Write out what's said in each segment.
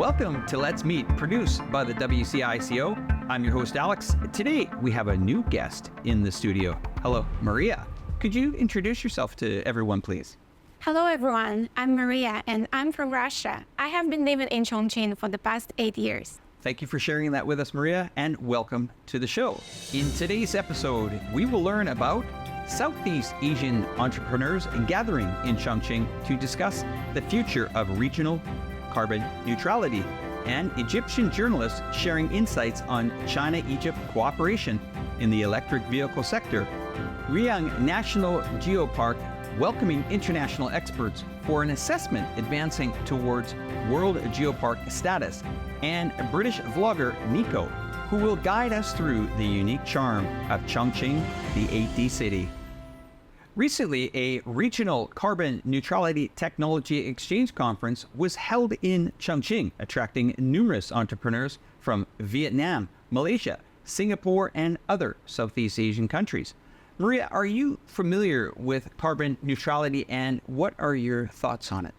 Welcome to Let's Meet, produced by the WCICO. I'm your host, Alex. Today, we have a new guest in the studio. Hello, Maria. Could you introduce yourself to everyone, please? Hello, everyone. I'm Maria, and I'm from Russia. I have been living in Chongqing for the past 8 years. Thank you for sharing that with us, Maria, and welcome to the show. In today's episode, we will learn about Southeast Asian entrepreneurs gathering in Chongqing to discuss the future of regional carbon neutrality, and Egyptian journalists sharing insights on China-Egypt cooperation in the electric vehicle sector, Riyang National Geopark welcoming international experts for an assessment advancing towards World Geopark status, and British vlogger Nico, who will guide us through the unique charm of Chongqing, the 8D city. Recently, a regional carbon neutrality technology exchange conference was held in Chongqing, attracting numerous entrepreneurs from Vietnam, Malaysia, Singapore, and other Southeast Asian countries. Maria, are you familiar with carbon neutrality, and what are your thoughts on it?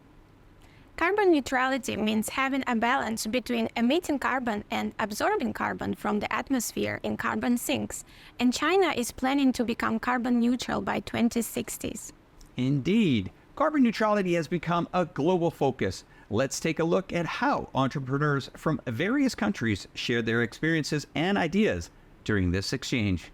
Carbon neutrality means having a balance between emitting carbon and absorbing carbon from the atmosphere in carbon sinks, and China is planning to become carbon neutral by 2060s. Indeed. Carbon neutrality has become a global focus. Let's take a look at how entrepreneurs from various countries share their experiences and ideas during this exchange.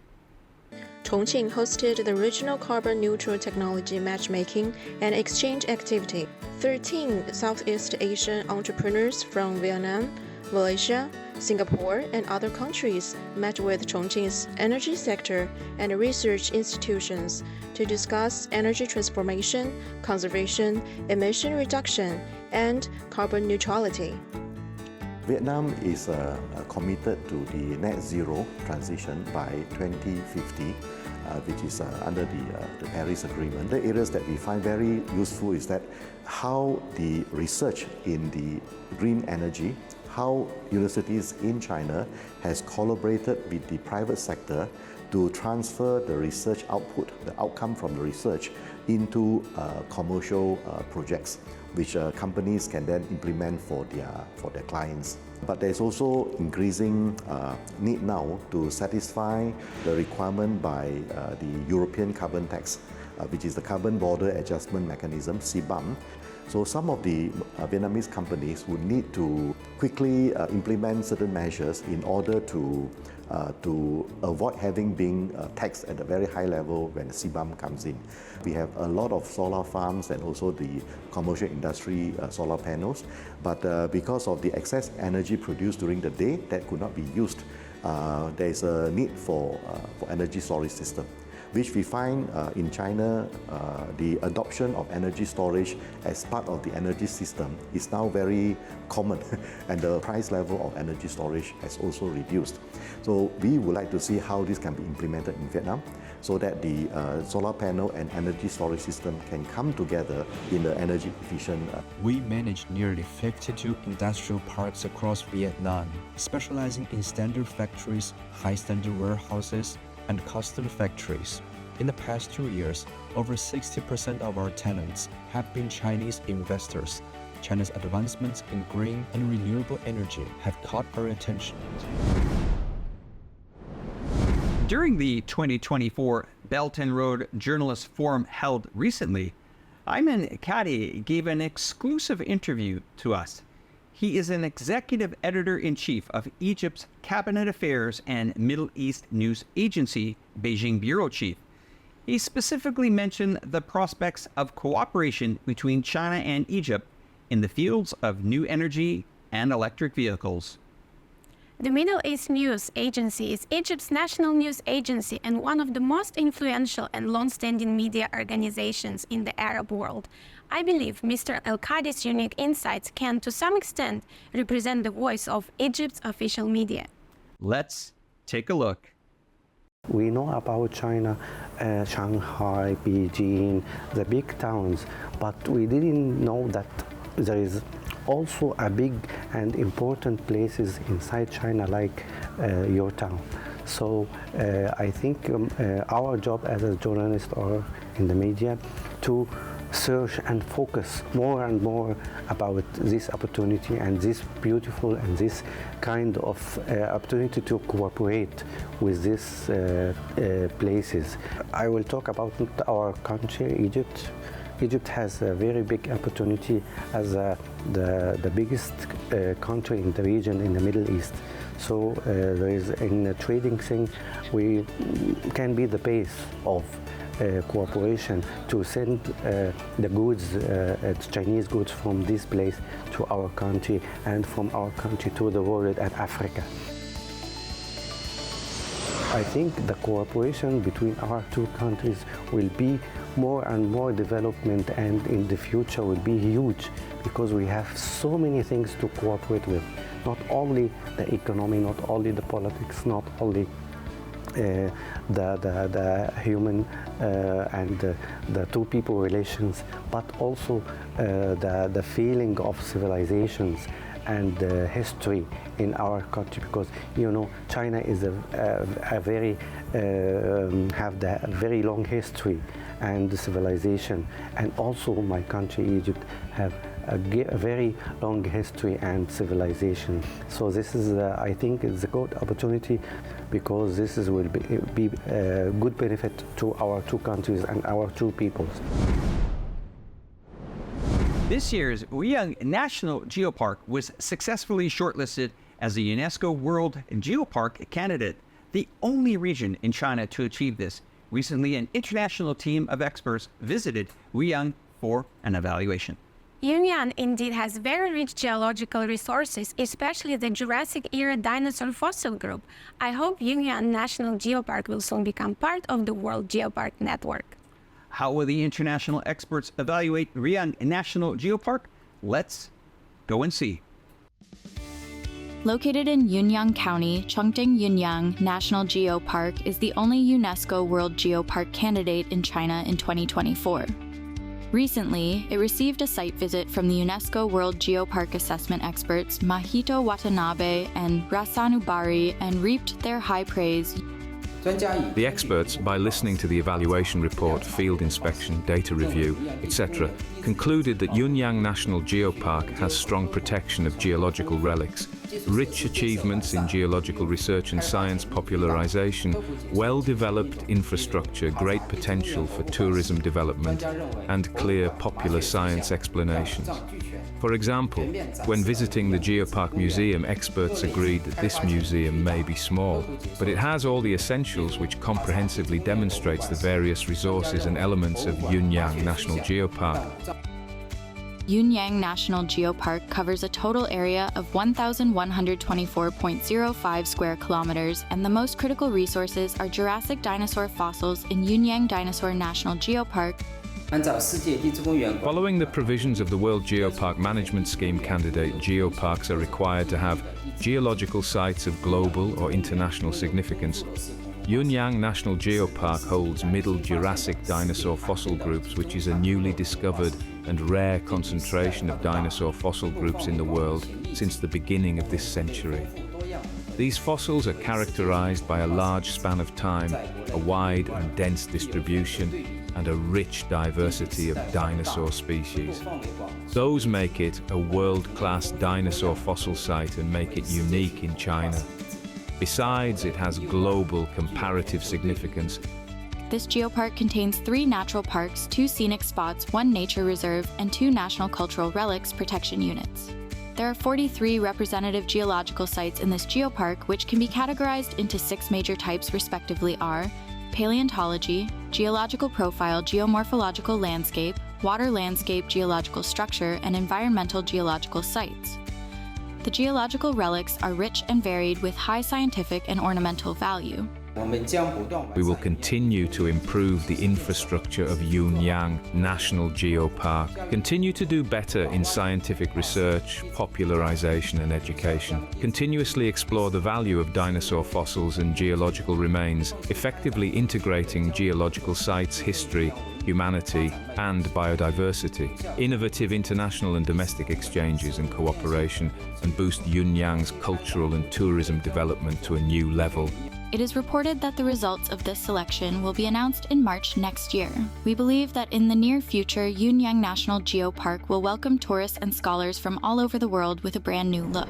Chongqing hosted the Regional Carbon Neutral Technology Matchmaking and Exchange activity. 13 Southeast Asian entrepreneurs from Vietnam, Malaysia, Singapore, and other countries met with Chongqing's energy sector and research institutions to discuss energy transformation, conservation, emission reduction, and carbon neutrality. Vietnam is committed to the net zero transition by 2050, which is under the Paris Agreement. The areas that we find very useful is that how the research in the green energy, how universities in China has collaborated with the private sector to transfer the research output, the outcome from the research, into commercial projects, which companies can then implement for their clients. But there's also increasing need now to satisfy the requirement by the European carbon tax, which is the Carbon Border Adjustment Mechanism, CBAM. So some of the Vietnamese companies would need to quickly implement certain measures in order to avoid being taxed at a very high level when the CBAM comes in. We have a lot of solar farms and also the commercial industry solar panels, but because of the excess energy produced during the day that could not be used, there is a need for energy storage system, which we find in China, the adoption of energy storage as part of the energy system is now very common, and the price level of energy storage has also reduced. So we would like to see how this can be implemented in Vietnam, so that the solar panel and energy storage system can come together in the energy efficient. We manage nearly 52 industrial parks across Vietnam, specializing in standard factories, high-standard warehouses, and custom factories. In the past 2 years, over 60% of our tenants have been Chinese investors. China's advancements in green and renewable energy have caught our attention. During the 2024 Belt and Road Journalist Forum held recently, Ayman Kadi gave an exclusive interview to us. He is an executive editor-in-chief of Egypt's Cabinet Affairs and Middle East News Agency, Beijing Bureau Chief. He specifically mentioned the prospects of cooperation between China and Egypt in the fields of new energy and electric vehicles. The Middle East News Agency is Egypt's national news agency and one of the most influential and long-standing media organizations in the Arab world. I believe Mr. El-Kadi's unique insights can, to some extent, represent the voice of Egypt's official media. Let's take a look. We know about China, Shanghai, Beijing, the big towns, but we didn't know that there is also a big and important places inside China like your town. So I think our job as a journalist or in the media to search and focus more and more about this opportunity and this beautiful and this kind of opportunity to cooperate with these places. I will talk about our country, Egypt. Egypt has a very big opportunity as the biggest country in the region in the Middle East. So there is in the trading thing, we can be the base of cooperation to send the goods, Chinese goods from this place to our country and from our country to the world and Africa. I think the cooperation between our two countries will be more and more development, and in the future will be huge because we have so many things to cooperate with. Not only the economy, not only the politics, not only the human and the two people relations, but also the feeling of civilizations and history in our country, because you know China is a very have the very long history and civilization, and also my country Egypt have a very long history and civilization. So this is I think it's a good opportunity because this will be a good benefit to our two countries and our two peoples. This year's Weiyang National Geopark was successfully shortlisted as a UNESCO World Geopark candidate, the only region in China to achieve this. Recently, an international team of experts visited Weiyang for an evaluation. Yunnan indeed has very rich geological resources, especially the Jurassic-era dinosaur fossil group. I hope Yunnan National Geopark will soon become part of the World Geopark Network. How will the international experts evaluate Weiyang National Geopark? Let's go and see. Located in Yunyang County, Chongqing Yunyang National Geopark is the only UNESCO World Geopark candidate in China in 2024. Recently, it received a site visit from the UNESCO World Geopark Assessment experts Mahito Watanabe and Rasanu Bari and reaped their high praise. The experts, by listening to the evaluation report, field inspection, data review, etc., concluded that Yunyang National Geopark has strong protection of geological relics, rich achievements in geological research and science popularization, well-developed infrastructure, great potential for tourism development, and clear popular science explanations. For example, when visiting the Geopark Museum, experts agreed that this museum may be small, but it has all the essentials which comprehensively demonstrates the various resources and elements of Yunyang National Geopark. Yunyang National Geopark covers a total area of 1,124.05 square kilometers, and the most critical resources are Jurassic dinosaur fossils in Yunyang Dinosaur National Geopark. Following the provisions of the World Geopark Management Scheme candidate, geoparks are required to have geological sites of global or international significance. Yunyang National Geopark holds Middle Jurassic dinosaur fossil groups, which is a newly discovered and rare concentration of dinosaur fossil groups in the world since the beginning of this century. These fossils are characterized by a large span of time, a wide and dense distribution, and a rich diversity of dinosaur species. Those make it a world-class dinosaur fossil site and make it unique in China. Besides, it has global comparative significance. This geopark contains 3 natural parks, 2 scenic spots, 1 nature reserve, and 2 national cultural relics protection units. There are 43 representative geological sites in this geopark, which can be categorized into 6 major types respectively are paleontology, geological profile geomorphological landscape, water landscape geological structure, and environmental geological sites. The geological relics are rich and varied with high scientific and ornamental value. We will continue to improve the infrastructure of Yunyang National Geopark, continue to do better in scientific research, popularization and education, continuously explore the value of dinosaur fossils and geological remains, effectively integrating geological sites, history humanity, and biodiversity, innovative international and domestic exchanges and cooperation, and boost Yunyang's cultural and tourism development to a new level. It is reported that the results of this selection will be announced in March next year. We believe that in the near future, Yunyang National Geopark will welcome tourists and scholars from all over the world with a brand new look.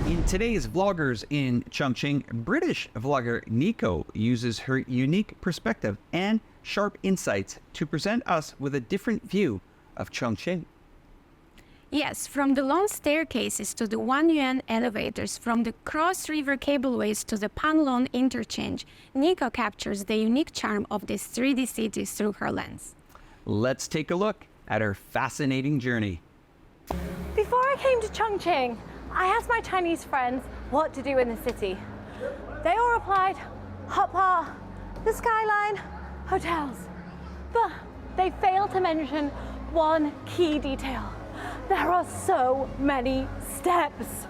In today's Vloggers in Chongqing, British vlogger Nico uses her unique perspective and sharp insights to present us with a different view of Chongqing. Yes, from the long staircases to the Wanyuan elevators, from the cross-river cableways to the Panlong interchange, Nico captures the unique charm of these 3D cities through her lens. Let's take a look at her fascinating journey. Before I came to Chongqing, I asked my Chinese friends what to do in the city. They all replied, hot pot, the skyline, hotels. But they failed to mention one key detail. There are so many steps.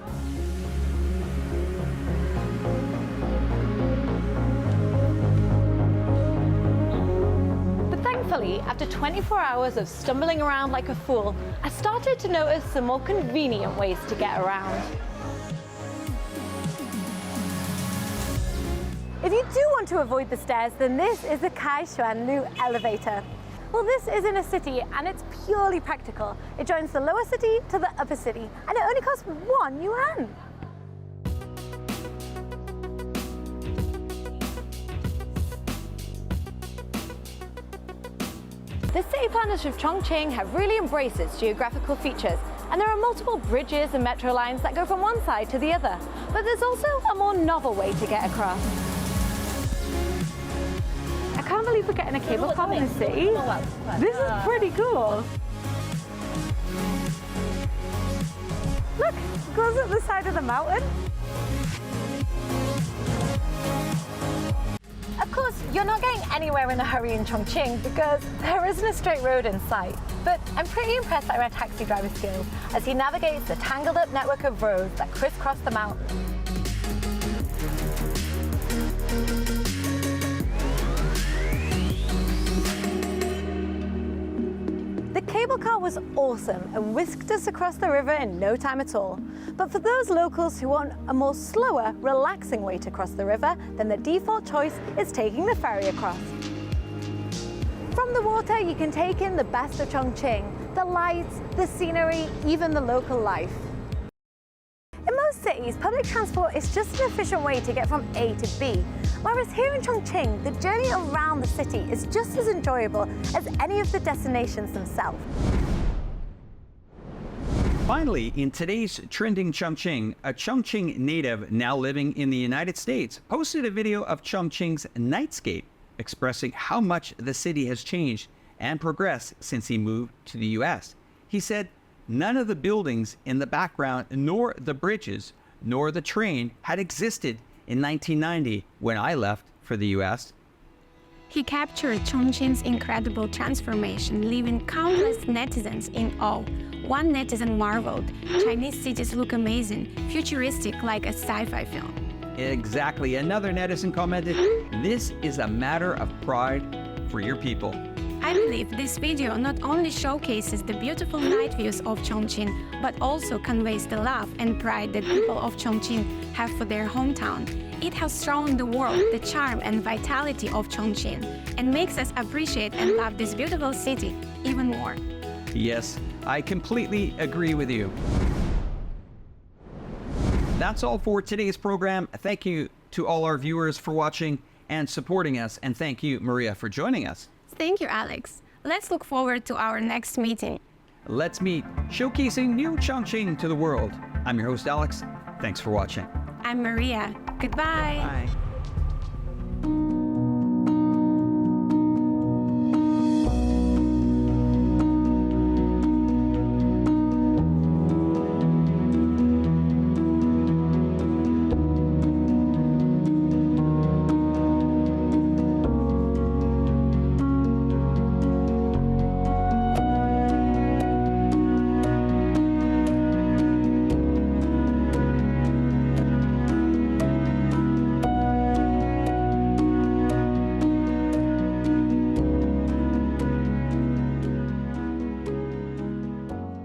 But thankfully, after 24 hours of stumbling around like a fool, I started to notice some more convenient ways to get around. If you do want to avoid the stairs, then this is the Kaishuanlu elevator. Well, this is in a city and it's purely practical. It joins the lower city to the upper city and it only costs 1 yuan. The city planners of Chongqing have really embraced its geographical features, and there are multiple bridges and metro lines that go from one side to the other. But there's also a more novel way to get across. I can't believe we're getting a cable car in the city. This is pretty cool. Look, it goes up the side of the mountain. Of course, you're not getting anywhere in a hurry in Chongqing because there isn't a straight road in sight. But I'm pretty impressed by my taxi driver's skills as he navigates the tangled up network of roads that crisscross the mountain. The cable car was awesome and whisked us across the river in no time at all. But for those locals who want a more slower, relaxing way to cross the river, then the default choice is taking the ferry across. From the water, you can take in the best of Chongqing, the lights, the scenery, even the local life. In most cities, public transport is just an efficient way to get from A to B, whereas here in Chongqing, the journey around the city is just as enjoyable as any of the destinations themselves. Finally, in today's Trending Chongqing, a Chongqing native now living in the United States posted a video of Chongqing's nightscape, expressing how much the city has changed and progressed since he moved to the US. He said, none of the buildings in the background, nor the bridges, nor the train had existed in 1990 when I left for the US. He captured Chongqing's incredible transformation, leaving countless netizens in awe. One netizen marveled, Chinese cities look amazing, futuristic like a sci-fi film. Exactly. Another netizen commented, this is a matter of pride for your people. I believe this video not only showcases the beautiful night views of Chongqing, but also conveys the love and pride that people of Chongqing have for their hometown. It has shown the world the charm and vitality of Chongqing and makes us appreciate and love this beautiful city even more. Yes, I completely agree with you. That's all for today's program. Thank you to all our viewers for watching and supporting us, and thank you, Maria, for joining us. Thank you, Alex. Let's look forward to our next meeting. Let's meet, showcasing new Chongqing to the world. I'm your host, Alex. Thanks for watching. I'm Maria. Goodbye. Bye.